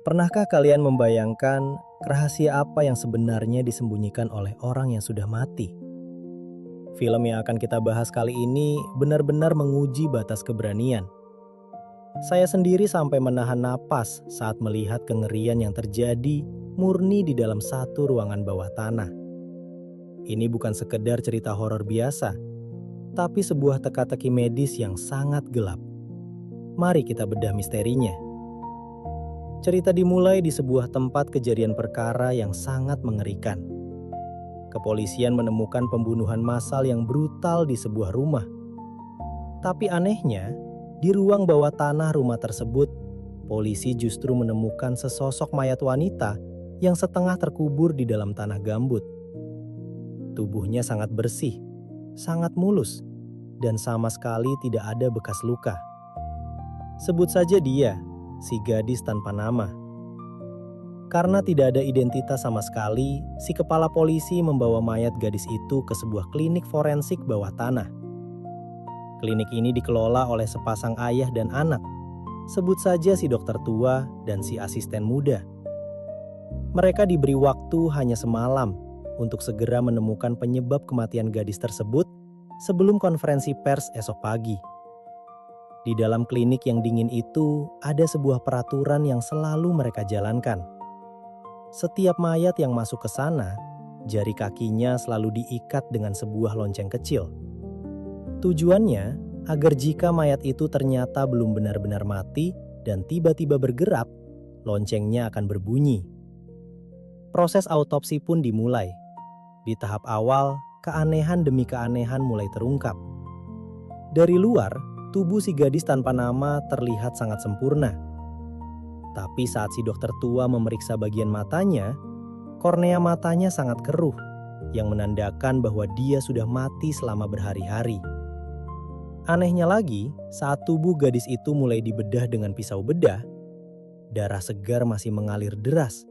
Pernahkah kalian membayangkan rahasia apa yang sebenarnya disembunyikan oleh orang yang sudah mati? Film yang akan kita bahas kali ini benar-benar menguji batas keberanian. Saya sendiri sampai menahan napas saat melihat kengerian yang terjadi murni di dalam satu ruangan bawah tanah. Ini bukan sekedar cerita horor biasa, tapi sebuah teka-teki medis yang sangat gelap. Mari kita bedah misterinya. Cerita dimulai di sebuah tempat kejadian perkara yang sangat mengerikan. Kepolisian menemukan pembunuhan massal yang brutal di sebuah rumah. Tapi anehnya, di ruang bawah tanah rumah tersebut, polisi justru menemukan sesosok mayat wanita yang setengah terkubur di dalam tanah gambut. Tubuhnya sangat bersih, sangat mulus, dan sama sekali tidak ada bekas luka. Sebut saja dia, si gadis tanpa nama. Karena tidak ada identitas sama sekali, si kepala polisi membawa mayat gadis itu ke sebuah klinik forensik bawah tanah. Klinik ini dikelola oleh sepasang ayah dan anak. Sebut saja si dokter tua dan si asisten muda. Mereka diberi waktu hanya semalam untuk segera menemukan penyebab kematian gadis tersebut sebelum konferensi pers esok pagi. Di dalam klinik yang dingin itu, ada sebuah peraturan yang selalu mereka jalankan. Setiap mayat yang masuk ke sana, jari kakinya selalu diikat dengan sebuah lonceng kecil. Tujuannya, agar jika mayat itu ternyata belum benar-benar mati dan tiba-tiba bergerak, loncengnya akan berbunyi. Proses autopsi pun dimulai. Di tahap awal, keanehan demi keanehan mulai terungkap. Dari luar, tubuh si gadis tanpa nama terlihat sangat sempurna. Tapi saat si dokter tua memeriksa bagian matanya, kornea matanya sangat keruh, yang menandakan bahwa dia sudah mati selama berhari-hari. Anehnya lagi, saat tubuh gadis itu mulai dibedah dengan pisau bedah, darah segar masih mengalir deras,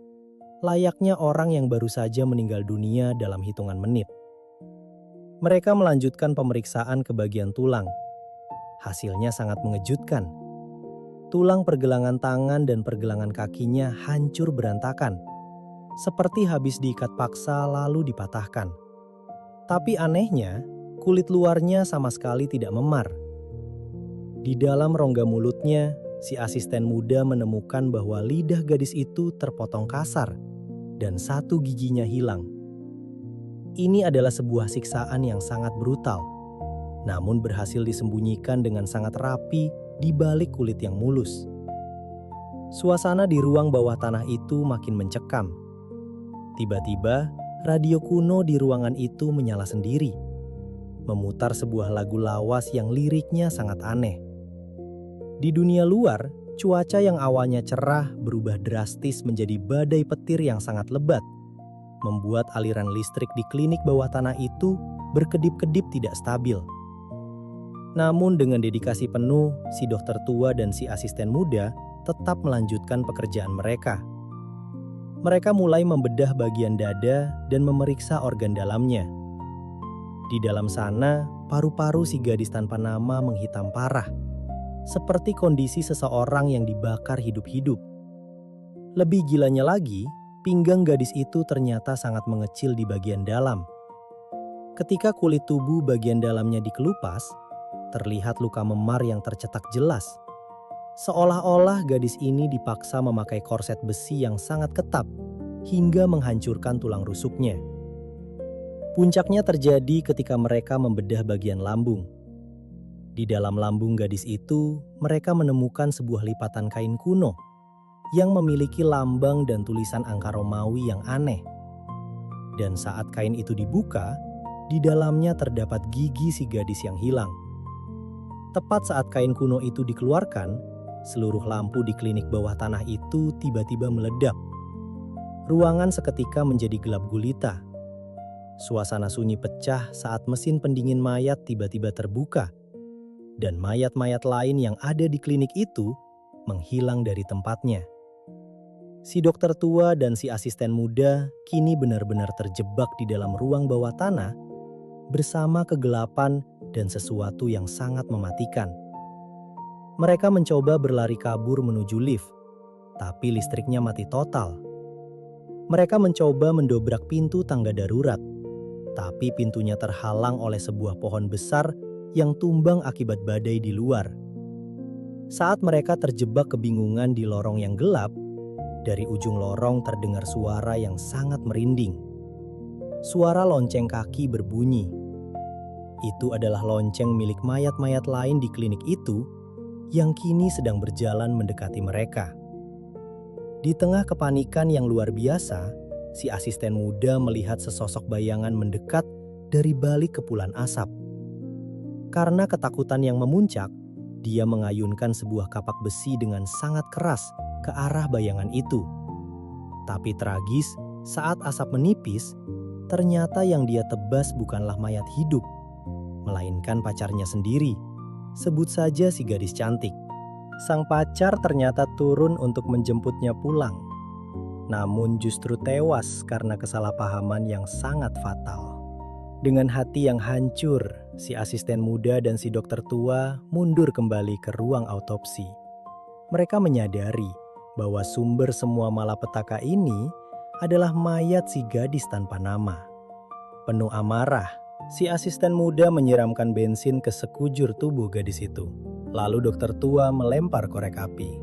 layaknya orang yang baru saja meninggal dunia dalam hitungan menit. Mereka melanjutkan pemeriksaan ke bagian tulang. Hasilnya sangat mengejutkan. Tulang pergelangan tangan dan pergelangan kakinya hancur berantakan, seperti habis diikat paksa lalu dipatahkan. Tapi anehnya, kulit luarnya sama sekali tidak memar. Di dalam rongga mulutnya, si asisten muda menemukan bahwa lidah gadis itu terpotong kasar dan satu giginya hilang. Ini adalah sebuah siksaan yang sangat brutal, namun berhasil disembunyikan dengan sangat rapi di balik kulit yang mulus. Suasana di ruang bawah tanah itu makin mencekam. Tiba-tiba, radio kuno di ruangan itu menyala sendiri, memutar sebuah lagu lawas yang liriknya sangat aneh. Di dunia luar, cuaca yang awalnya cerah berubah drastis menjadi badai petir yang sangat lebat, membuat aliran listrik di klinik bawah tanah itu berkedip-kedip tidak stabil. Namun dengan dedikasi penuh, si dokter tua dan si asisten muda tetap melanjutkan pekerjaan mereka. Mereka mulai membedah bagian dada dan memeriksa organ dalamnya. Di dalam sana, paru-paru si gadis tanpa nama menghitam parah, seperti kondisi seseorang yang dibakar hidup-hidup. Lebih gilanya lagi, pinggang gadis itu ternyata sangat mengecil di bagian dalam. Ketika kulit tubuh bagian dalamnya dikelupas, terlihat luka memar yang tercetak jelas. Seolah-olah gadis ini dipaksa memakai korset besi yang sangat ketat hingga menghancurkan tulang rusuknya. Puncaknya terjadi ketika mereka membedah bagian lambung. Di dalam lambung gadis itu, mereka menemukan sebuah lipatan kain kuno yang memiliki lambang dan tulisan angka Romawi yang aneh. Dan saat kain itu dibuka, di dalamnya terdapat gigi si gadis yang hilang. Tepat saat kain kuno itu dikeluarkan, seluruh lampu di klinik bawah tanah itu tiba-tiba meledak. Ruangan seketika menjadi gelap gulita. Suasana sunyi pecah saat mesin pendingin mayat tiba-tiba terbuka, dan mayat-mayat lain yang ada di klinik itu menghilang dari tempatnya. Si dokter tua dan si asisten muda kini benar-benar terjebak di dalam ruang bawah tanah bersama kegelapan dan sesuatu yang sangat mematikan. Mereka mencoba berlari kabur menuju lift, tapi listriknya mati total. Mereka mencoba mendobrak pintu tangga darurat, tapi pintunya terhalang oleh sebuah pohon besar yang tumbang akibat badai di luar. Saat mereka terjebak kebingungan di lorong yang gelap, dari ujung lorong terdengar suara yang sangat merinding. Suara lonceng kaki berbunyi. Itu adalah lonceng milik mayat-mayat lain di klinik itu yang kini sedang berjalan mendekati mereka. Di tengah kepanikan yang luar biasa, si asisten muda melihat sesosok bayangan mendekat dari balik kepulan asap. Karena ketakutan yang memuncak, dia mengayunkan sebuah kapak besi dengan sangat keras ke arah bayangan itu. Tapi tragis, saat asap menipis, ternyata yang dia tebas bukanlah mayat hidup, melainkan pacarnya sendiri. Sebut saja si gadis cantik. Sang pacar ternyata turun untuk menjemputnya pulang, namun justru tewas karena kesalahpahaman yang sangat fatal. Dengan hati yang hancur, si asisten muda dan si dokter tua mundur kembali ke ruang autopsi. Mereka menyadari bahwa sumber semua malapetaka ini adalah mayat si gadis tanpa nama. Penuh amarah, si asisten muda menyiramkan bensin ke sekujur tubuh gadis itu. Lalu dokter tua melempar korek api.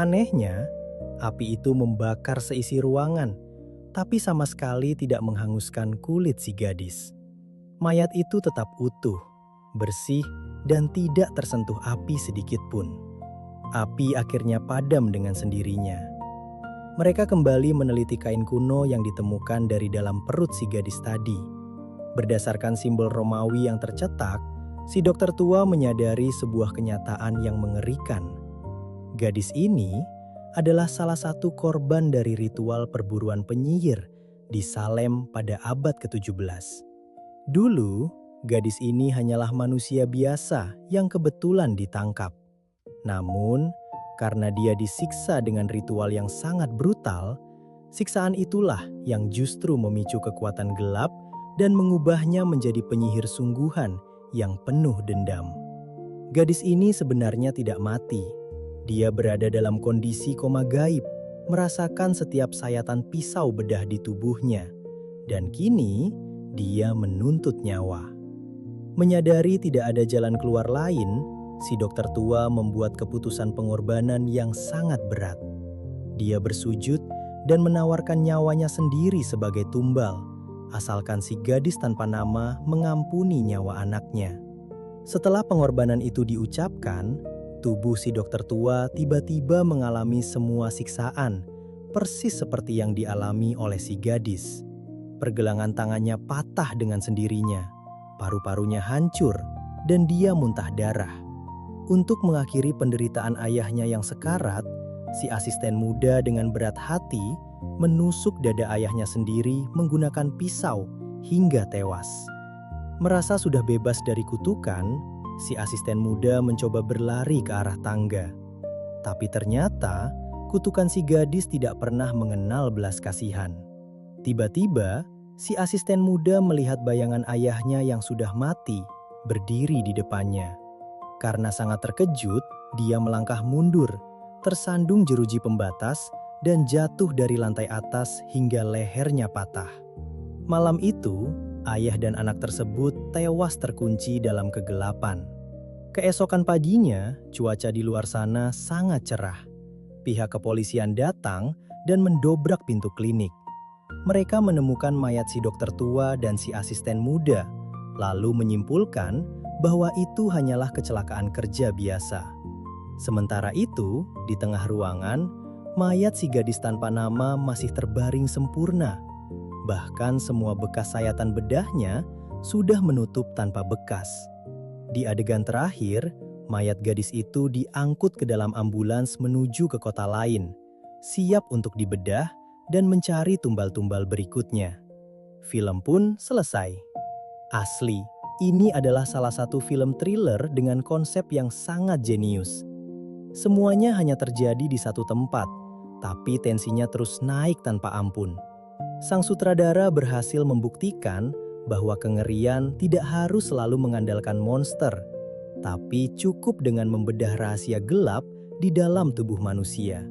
Anehnya, api itu membakar seisi ruangan, tapi sama sekali tidak menghanguskan kulit si gadis. Mayat itu tetap utuh, bersih, dan tidak tersentuh api sedikit pun. Api akhirnya padam dengan sendirinya. Mereka kembali meneliti kain kuno yang ditemukan dari dalam perut si gadis tadi. Berdasarkan simbol Romawi yang tercetak, si dokter tua menyadari sebuah kenyataan yang mengerikan. Gadis ini adalah salah satu korban dari ritual perburuan penyihir di Salem pada abad ke-17. Dulu, gadis ini hanyalah manusia biasa yang kebetulan ditangkap. Namun, karena dia disiksa dengan ritual yang sangat brutal, siksaan itulah yang justru memicu kekuatan gelap dan mengubahnya menjadi penyihir sungguhan yang penuh dendam. Gadis ini sebenarnya tidak mati. Dia berada dalam kondisi koma gaib, merasakan setiap sayatan pisau bedah di tubuhnya. Dan kini, dia menuntut nyawa. Menyadari tidak ada jalan keluar lain, si dokter tua membuat keputusan pengorbanan yang sangat berat. Dia bersujud dan menawarkan nyawanya sendiri sebagai tumbal, asalkan si gadis tanpa nama mengampuni nyawa anaknya. Setelah pengorbanan itu diucapkan, tubuh si dokter tua tiba-tiba mengalami semua siksaan, persis seperti yang dialami oleh si gadis. Pergelangan tangannya patah dengan sendirinya, paru-parunya hancur, dan dia muntah darah. Untuk mengakhiri penderitaan ayahnya yang sekarat, si asisten muda dengan berat hati menusuk dada ayahnya sendiri menggunakan pisau hingga tewas. Merasa sudah bebas dari kutukan, si asisten muda mencoba berlari ke arah tangga. Tapi ternyata, kutukan si gadis tidak pernah mengenal belas kasihan. Tiba-tiba, si asisten muda melihat bayangan ayahnya yang sudah mati berdiri di depannya. Karena sangat terkejut, dia melangkah mundur, tersandung jeruji pembatas, dan jatuh dari lantai atas hingga lehernya patah. Malam itu, ayah dan anak tersebut tewas terkunci dalam kegelapan. Keesokan paginya, cuaca di luar sana sangat cerah. Pihak kepolisian datang dan mendobrak pintu klinik. Mereka menemukan mayat si dokter tua dan si asisten muda, lalu menyimpulkan bahwa itu hanyalah kecelakaan kerja biasa. Sementara itu, di tengah ruangan, mayat si gadis tanpa nama masih terbaring sempurna. Bahkan semua bekas sayatan bedahnya sudah menutup tanpa bekas. Di adegan terakhir, mayat gadis itu diangkut ke dalam ambulans menuju ke kota lain, siap untuk dibedah dan mencari tumbal-tumbal berikutnya. Film pun selesai. Asli, ini adalah salah satu film thriller dengan konsep yang sangat jenius. Semuanya hanya terjadi di satu tempat, tapi tensinya terus naik tanpa ampun. Sang sutradara berhasil membuktikan bahwa kengerian tidak harus selalu mengandalkan monster, tapi cukup dengan membedah rahasia gelap di dalam tubuh manusia.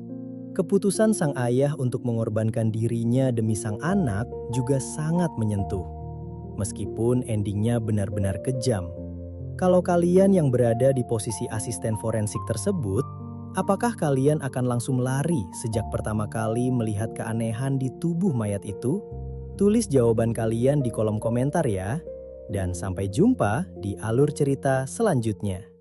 Keputusan sang ayah untuk mengorbankan dirinya demi sang anak juga sangat menyentuh. Meskipun endingnya benar-benar kejam. Kalau kalian yang berada di posisi asisten forensik tersebut, apakah kalian akan langsung lari sejak pertama kali melihat keanehan di tubuh mayat itu? Tulis jawaban kalian di kolom komentar ya. Dan sampai jumpa di alur cerita selanjutnya.